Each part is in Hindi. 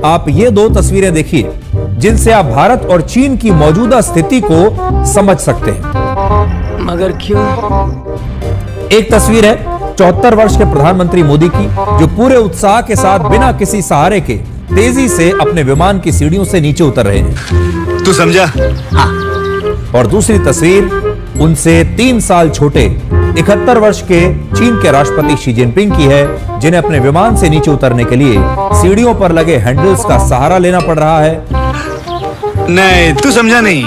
आप ये दो तस्वीरें देखिए जिनसे आप भारत और चीन की मौजूदा स्थिति को समझ सकते हैं। मगर क्यों? एक तस्वीर है 74 वर्ष के प्रधानमंत्री मोदी की, जो पूरे उत्साह के साथ बिना किसी सहारे के तेजी से अपने विमान की सीढ़ियों से नीचे उतर रहे हैं। तू समझा? हाँ। और दूसरी तस्वीर उनसे 3 साल छोटे 71 वर्ष के चीन के राष्ट्रपति शी जिनपिंग की है, जिन्हें अपने विमान से नीचे उतरने के लिए सीढ़ियों पर लगे हैंडल्स का सहारा लेना पड़ रहा है। नहीं, तू समझा नहीं।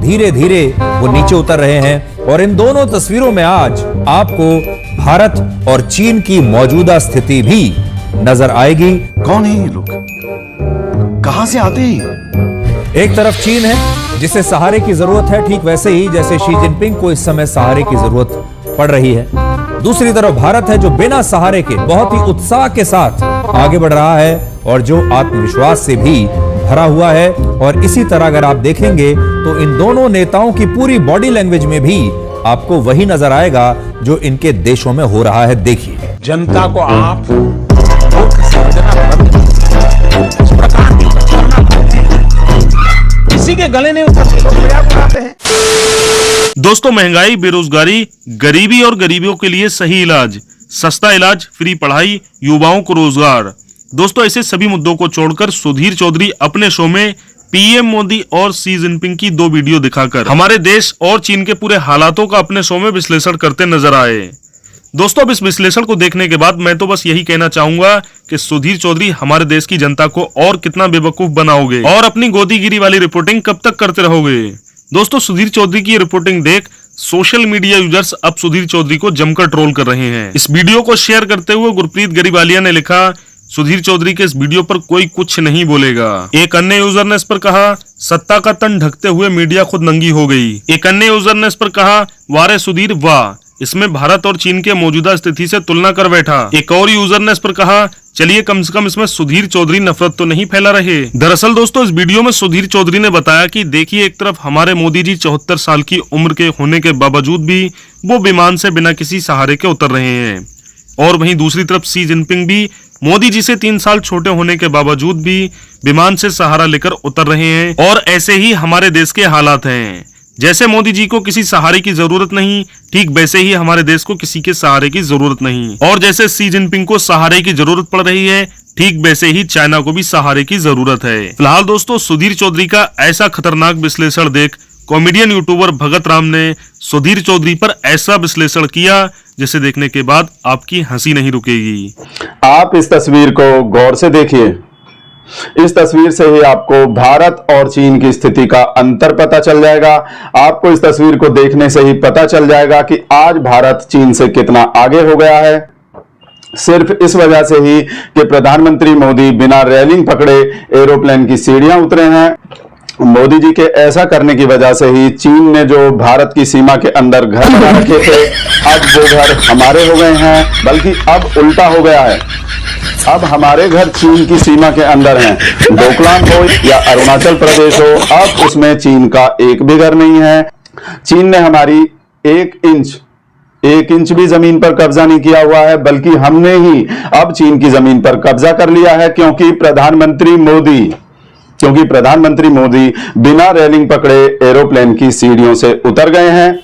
धीरे धीरे वो नीचे उतर रहे हैं और इन दोनों तस्वीरों में आज आपको भारत और चीन की मौजूदा स्थिति भी नजर आएगी। कौन है ये लोग? कहां से आते हैं? एक तरफ चीन है जिसे सहारे की जरूरत है, ठीक वैसे ही जैसे शी जिनपिंग को इस समय सहारे की जरूरत पड़ रही है। दूसरी तरफ भारत है जो बिना सहारे के बहुत ही उत्साह के साथ आगे बढ़ रहा है और जो आत्मविश्वास से भी भरा हुआ है। और इसी तरह अगर आप देखेंगे तो इन दोनों नेताओं की पूरी बॉडी लैंग्वेज में भी आपको वही नजर आएगा जो इनके देशों में हो रहा है। देखिए, जनता को आप किसी के गले नहीं उतरते, लोग मजाक उड़ाते हैं। दोस्तों, महंगाई, बेरोजगारी, गरीबी और गरीबियों के लिए सही इलाज, सस्ता इलाज, फ्री पढ़ाई, युवाओं को रोजगार। दोस्तों, ऐसे सभी मुद्दों को छोड़कर सुधीर चौधरी अपने शो में पीएम मोदी और शी जिनपिंग की 2 वीडियो दिखाकर हमारे देश और चीन के पूरे हालातों का अपने शो में विश्लेषण करते नजर आए। दोस्तों, अब इस विश्लेषण को देखने के बाद मैं तो बस यही कहना चाहूंगा कि सुधीर चौधरी हमारे देश की जनता को और कितना बेवकूफ बनाओगे और अपनी गोदीगिरी वाली रिपोर्टिंग कब तक करते रहोगे। दोस्तों, सुधीर चौधरी की रिपोर्टिंग देख सोशल मीडिया यूजर्स अब सुधीर चौधरी को जमकर ट्रोल कर रहे हैं। इस वीडियो को शेयर करते हुए गुरप्रीत गरीवालिया ने लिखा, सुधीर चौधरी के इस वीडियो पर कोई कुछ नहीं बोलेगा। एक अन्य यूजर ने इस पर कहा, सत्ता का तन ढकते हुए मीडिया खुद नंगी हो गई। एक अन्य यूजर ने इस पर कहा, वारे सुधीर वाह, इसमें भारत और चीन के मौजूदा स्थिति से तुलना कर बैठा। एक और यूजर ने इस पर कहा, चलिए कम से कम इसमें सुधीर चौधरी नफरत तो नहीं फैला रहे। दरअसल दोस्तों, इस वीडियो में सुधीर चौधरी ने बताया कि देखिए, एक तरफ हमारे मोदी जी 74 साल की उम्र के होने के बावजूद भी वो विमान से बिना किसी सहारे के उतर रहे हैं, और वहीं दूसरी तरफ शी जिनपिंग भी मोदी जी से 3 साल छोटे होने के बावजूद भी विमान से सहारा लेकर उतर रहे हैं। और ऐसे ही हमारे देश के हालात हैं। जैसे मोदी जी को किसी सहारे की जरूरत नहीं, ठीक वैसे ही हमारे देश को किसी के सहारे की जरूरत नहीं। और जैसे शी जिनपिंग को सहारे की जरूरत पड़ रही है, ठीक वैसे ही चाइना को भी सहारे की जरूरत है। फिलहाल दोस्तों, सुधीर चौधरी का ऐसा खतरनाक विश्लेषण देख कॉमेडियन यूट्यूबर भगत राम ने सुधीर चौधरी पर ऐसा विश्लेषण किया जिसे देखने के बाद आपकी हंसी नहीं रुकेगी। आप इस तस्वीर को गौर से देखिए। इस तस्वीर से ही आपको भारत और चीन की स्थिति का अंतर पता चल जाएगा। आपको इस तस्वीर को देखने से ही पता चल जाएगा कि आज भारत चीन से कितना आगे हो गया है। सिर्फ इस वजह से ही कि प्रधानमंत्री मोदी बिना रेलिंग पकड़े एरोप्लेन की सीढ़ियां उतरे हैं। मोदी जी के ऐसा करने की वजह से ही चीन ने जो भारत की सीमा के अंदर घर बना रखे थे, अब वो घर हमारे हो गए हैं। बल्कि अब उल्टा हो गया है, अब हमारे घर चीन की सीमा के अंदर हैं। डोकलाम हो या अरुणाचल प्रदेश हो, अब उसमें चीन का एक भी घर नहीं है। चीन ने हमारी एक इंच भी जमीन पर कब्जा नहीं किया हुआ है, बल्कि हमने ही अब चीन की जमीन पर कब्जा कर लिया है, क्योंकि प्रधानमंत्री मोदी बिना रेलिंग पकड़े एरोप्लेन की सीढ़ियों से उतर गए हैं।